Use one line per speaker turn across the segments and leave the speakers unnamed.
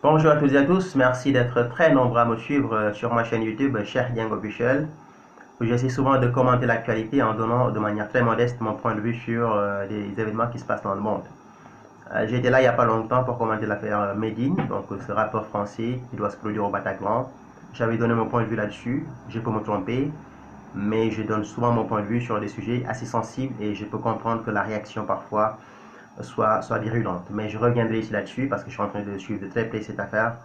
Bonjour à toutes et à tous, merci d'être très nombreux à me suivre sur ma chaîne YouTube Cheikh Dieng Officiel, où j'essaie souvent de commenter l'actualité en donnant de manière très modeste mon point de vue sur des événements qui se passent dans le monde. J'étais là il n'y a pas longtemps pour commenter l'affaire Medine, donc ce rappeur français qui doit se produire au Bataclan. J'avais donné mon point de vue là-dessus, je peux me tromper, mais je donne souvent mon point de vue sur des sujets assez sensibles et je peux comprendre que la réaction parfois soit virulente. Mais je reviendrai ici là-dessus parce que je suis en train de suivre de très près cette affaire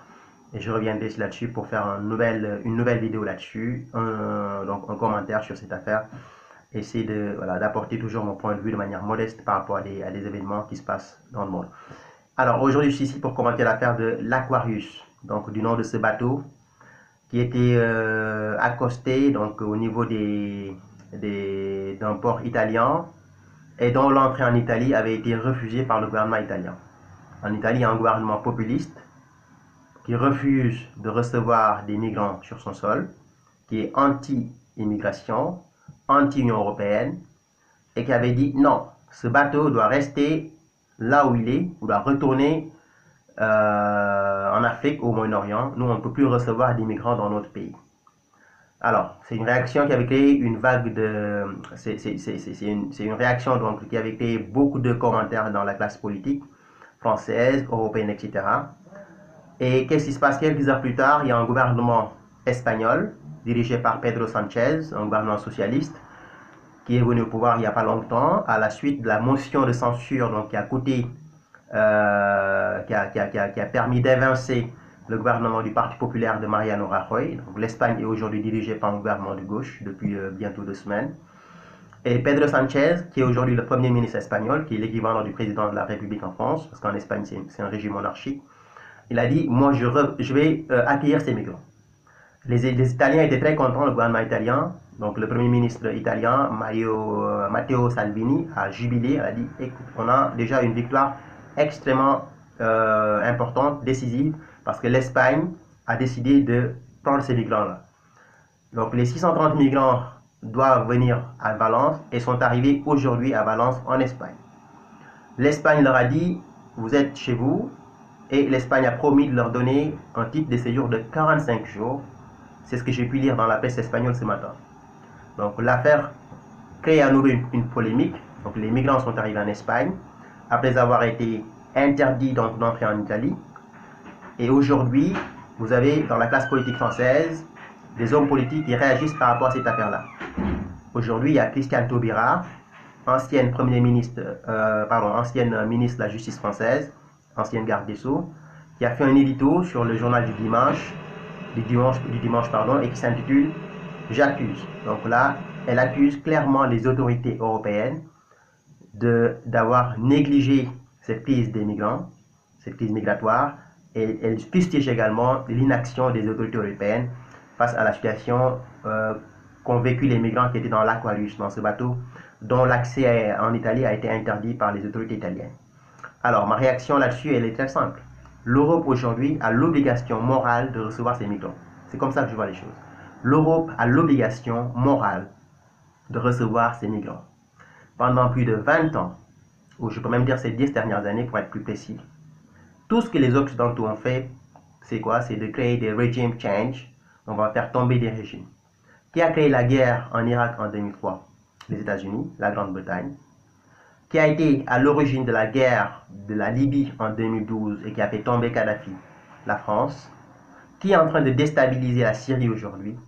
et je reviendrai ici là-dessus pour faire une nouvelle vidéo là-dessus, donc un commentaire sur cette affaire. Essayer de, voilà, d'apporter toujours mon point de vue de manière modeste par rapport à des événements qui se passent dans le monde. Alors aujourd'hui, je suis ici pour commenter l'affaire de l'Aquarius, donc du nom de ce bateau qui était accosté donc au niveau d'un port italien et dont l'entrée en Italie avait été refusée par le gouvernement italien. En Italie, il y a un gouvernement populiste qui refuse de recevoir des migrants sur son sol, qui est anti-immigration, anti-Union européenne, et qui avait dit non, ce bateau doit rester là où il est, ou doit retourner en Afrique, au Moyen-Orient. Nous, on ne peut plus recevoir des migrants dans notre pays. Alors, c'est une réaction qui avait créé une vague de... C'est une réaction donc, qui avait créé beaucoup de commentaires dans la classe politique française, européenne, etc. Et qu'est-ce qui se passe? Quelques heures plus tard, il y a un gouvernement espagnol dirigé par Pedro Sanchez, un gouvernement socialiste, qui est venu au pouvoir il n'y a pas longtemps, à la suite de la motion de censure donc, qui a coûté, qui a permis d'évincer le gouvernement du Parti populaire de Mariano Rajoy. L'Espagne est aujourd'hui dirigée par un gouvernement de gauche depuis bientôt 2 semaines. Et Pedro Sanchez, qui est aujourd'hui le premier ministre espagnol, qui est l'équivalent du président de la République en France, parce qu'en Espagne c'est un régime monarchique, il a dit, moi je vais accueillir ces migrants. Les Italiens étaient très contents, le gouvernement italien, donc le premier ministre italien, Matteo Salvini, a jubilé, a dit, écoute, on a déjà une victoire extrêmement importante, décisive, parce que l'Espagne a décidé de prendre ces migrants-là. Donc les 630 migrants doivent venir à Valence et sont arrivés aujourd'hui à Valence en Espagne. L'Espagne leur a dit, vous êtes chez vous, et l'Espagne a promis de leur donner un titre de séjour de 45 jours. C'est ce que j'ai pu lire dans la presse espagnole ce matin. Donc l'affaire crée à nouveau une polémique. Donc les migrants sont arrivés en Espagne après avoir été interdits d'entrer en Italie. Et aujourd'hui, vous avez dans la classe politique française des hommes politiques qui réagissent par rapport à cette affaire-là. Aujourd'hui, il y a Christiane Taubira, ancienne ministre de la Justice française, ancienne garde des Sceaux, qui a fait un édito sur le journal du dimanche, et qui s'intitule « J'accuse ». Donc là, elle accuse clairement les autorités européennes d'avoir négligé cette crise des migrants, cette crise migratoire, et elle fustige également l'inaction des autorités européennes face à la situation qu'ont vécu les migrants qui étaient dans l'Aquarius, dans ce bateau, dont l'accès en Italie a été interdit par les autorités italiennes. Alors, ma réaction là-dessus, elle est très simple. L'Europe aujourd'hui a l'obligation morale de recevoir ces migrants. C'est comme ça que je vois les choses. L'Europe a l'obligation morale de recevoir ces migrants. Pendant plus de 20 ans, ou je peux même dire ces 10 dernières années pour être plus précis, tout ce que les Occidentaux ont fait, c'est quoi? C'est de créer des regime change. On va faire tomber des régimes. Qui a créé la guerre en Irak en 2003? Les États-Unis, la Grande-Bretagne. Qui a été à l'origine de la guerre de la Libye en 2012 et qui a fait tomber Kadhafi? La France. Qui est en train de déstabiliser la Syrie aujourd'hui?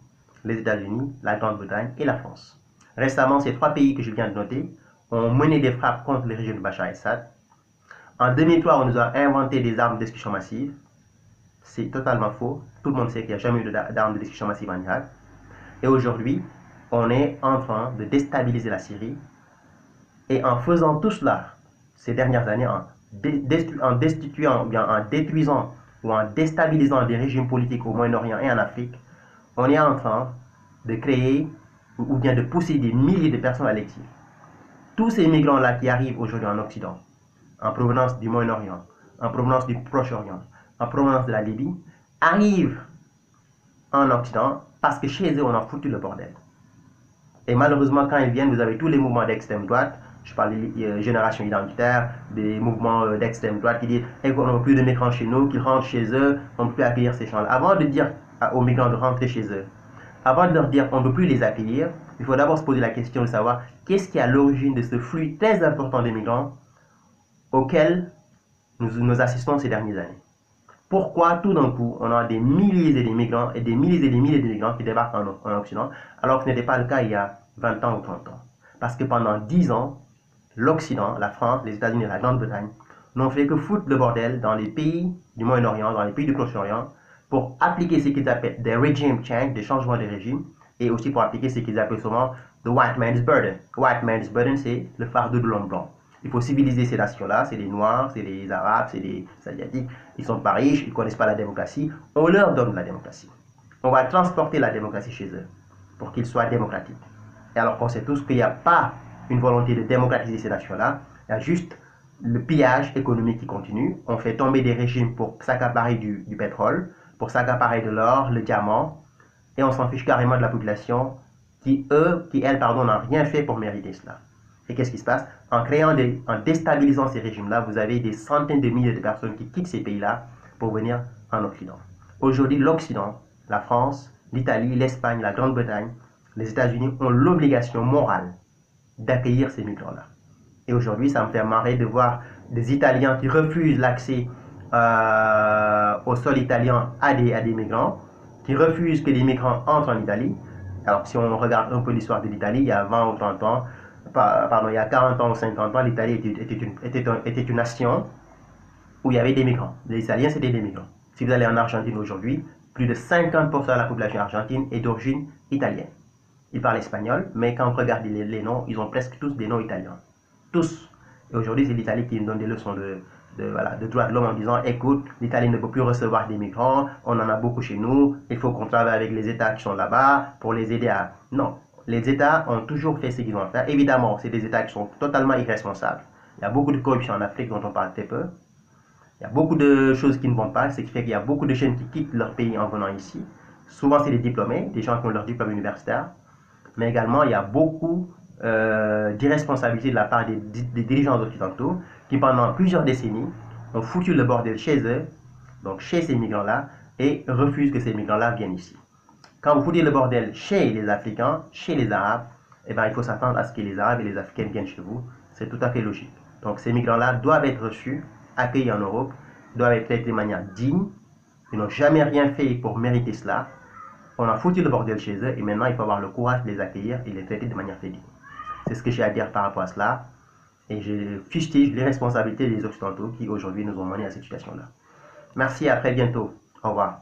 Les États-Unis, la Grande-Bretagne et la France. Récemment, ces 3 pays que je viens de noter ont mené des frappes contre le régime de Bachar el-Assad. En 2003, on nous a inventé des armes de destruction massive. C'est totalement faux. Tout le monde sait qu'il n'y a jamais eu d'armes de destruction massive en Irak. Et aujourd'hui, on est en train de déstabiliser la Syrie. Et en faisant tout cela, ces dernières années, en destituant, ou bien en détruisant ou en déstabilisant des régimes politiques au Moyen-Orient et en Afrique, on est en train de créer ou bien de pousser des milliers de personnes à l'exil. Tous ces migrants-là qui arrivent aujourd'hui en Occident, en provenance du Moyen-Orient, en provenance du Proche-Orient, en provenance de la Libye, arrivent en Occident parce que chez eux, on a foutu le bordel. Et malheureusement, quand ils viennent, vous avez tous les mouvements d'extrême droite, Je parle des générations identitaires, des mouvements d'extrême droite qui disent qu'on n'a plus de migrants chez nous, qu'ils rentrent chez eux, on ne peut plus accueillir ces gens-là. Avant de dire aux migrants de rentrer chez eux, avant de leur dire qu'on ne peut plus les accueillir, il faut d'abord se poser la question de savoir qu'est-ce qui est à l'origine de ce flux très important de migrants auquel nous assistons ces dernières années. Pourquoi tout d'un coup on a des milliers et des migrants et des milliers de migrants qui débarquent en Occident alors que ce n'était pas le cas il y a 20 ans ou 30 ans. Parce que pendant 10 ans, l'Occident, la France, les États-Unis et la Grande-Bretagne n'ont fait que foutre le bordel dans les pays du Moyen-Orient, dans les pays du Proche-Orient, pour appliquer ce qu'ils appellent des regime change, des changements de régime, et aussi pour appliquer ce qu'ils appellent souvent the white man's burden. White man's burden, c'est le fardeau de l'homme blanc. Il faut civiliser ces nations-là, c'est les Noirs, c'est les Arabes, c'est les Asiatiques. Ils sont pas riches, ils ne connaissent pas la démocratie. On leur donne la démocratie. On va transporter la démocratie chez eux pour qu'ils soient démocratiques. Et alors qu'on sait tous qu'il n'y a pas une volonté de démocratiser ces nations-là, il y a juste le pillage économique qui continue. On fait tomber des régimes pour s'accaparer du pétrole, pour s'accaparer de l'or, le diamant, et on s'en fiche carrément de la population qui, elle, n'a rien fait pour mériter cela. Et qu'est-ce qui se passe? En déstabilisant ces régimes-là, vous avez des centaines de milliers de personnes qui quittent ces pays-là pour venir en Occident. Aujourd'hui, l'Occident, la France, l'Italie, l'Espagne, la Grande-Bretagne, les États-Unis ont l'obligation morale d'accueillir ces migrants-là. Et aujourd'hui, ça me fait marrer de voir des Italiens qui refusent l'accès au sol italien à des migrants, qui refusent que les migrants entrent en Italie. Alors, si on regarde un peu l'histoire de l'Italie, il y a 20 ou 30 ans, il y a 40 ans ou 50 ans, l'Italie était une nation où il y avait des migrants. Les Italiens, c'était des migrants. Si vous allez en Argentine aujourd'hui, plus de 50% de la population argentine est d'origine italienne. Ils parlent espagnol, mais quand on regarde les noms, ils ont presque tous des noms italiens. Tous. Et aujourd'hui, c'est l'Italie qui nous donne des leçons de droits de l'homme en disant, écoute, l'Italie ne peut plus recevoir des migrants, on en a beaucoup chez nous, il faut qu'on travaille avec les États qui sont là-bas pour les aider à... Non, les États ont toujours fait ce qu'ils vont faire. Évidemment, c'est des États qui sont totalement irresponsables. Il y a beaucoup de corruption en Afrique dont on parle très peu. Il y a beaucoup de choses qui ne vont pas, ce qui fait qu'il y a beaucoup de jeunes qui quittent leur pays en venant ici. Souvent, c'est des diplômés, des gens qui ont leur diplôme universitaire. Mais également, il y a beaucoup d'irresponsabilité de la part des dirigeants occidentaux qui, pendant plusieurs décennies, ont foutu le bordel chez eux, donc chez ces migrants-là, et refusent que ces migrants-là viennent ici. Quand vous foutez le bordel chez les Africains, chez les Arabes, eh ben, il faut s'attendre à ce que les Arabes et les Africains viennent chez vous. C'est tout à fait logique. Donc ces migrants-là doivent être reçus, accueillis en Europe, doivent être traités de manière digne. Ils n'ont jamais rien fait pour mériter cela. On a foutu le bordel chez eux et maintenant il faut avoir le courage de les accueillir et de les traiter de manière digne. C'est ce que j'ai à dire par rapport à cela. Et je fustige les responsabilités des Occidentaux qui aujourd'hui nous ont menés à cette situation-là. Merci, à très bientôt. Au revoir.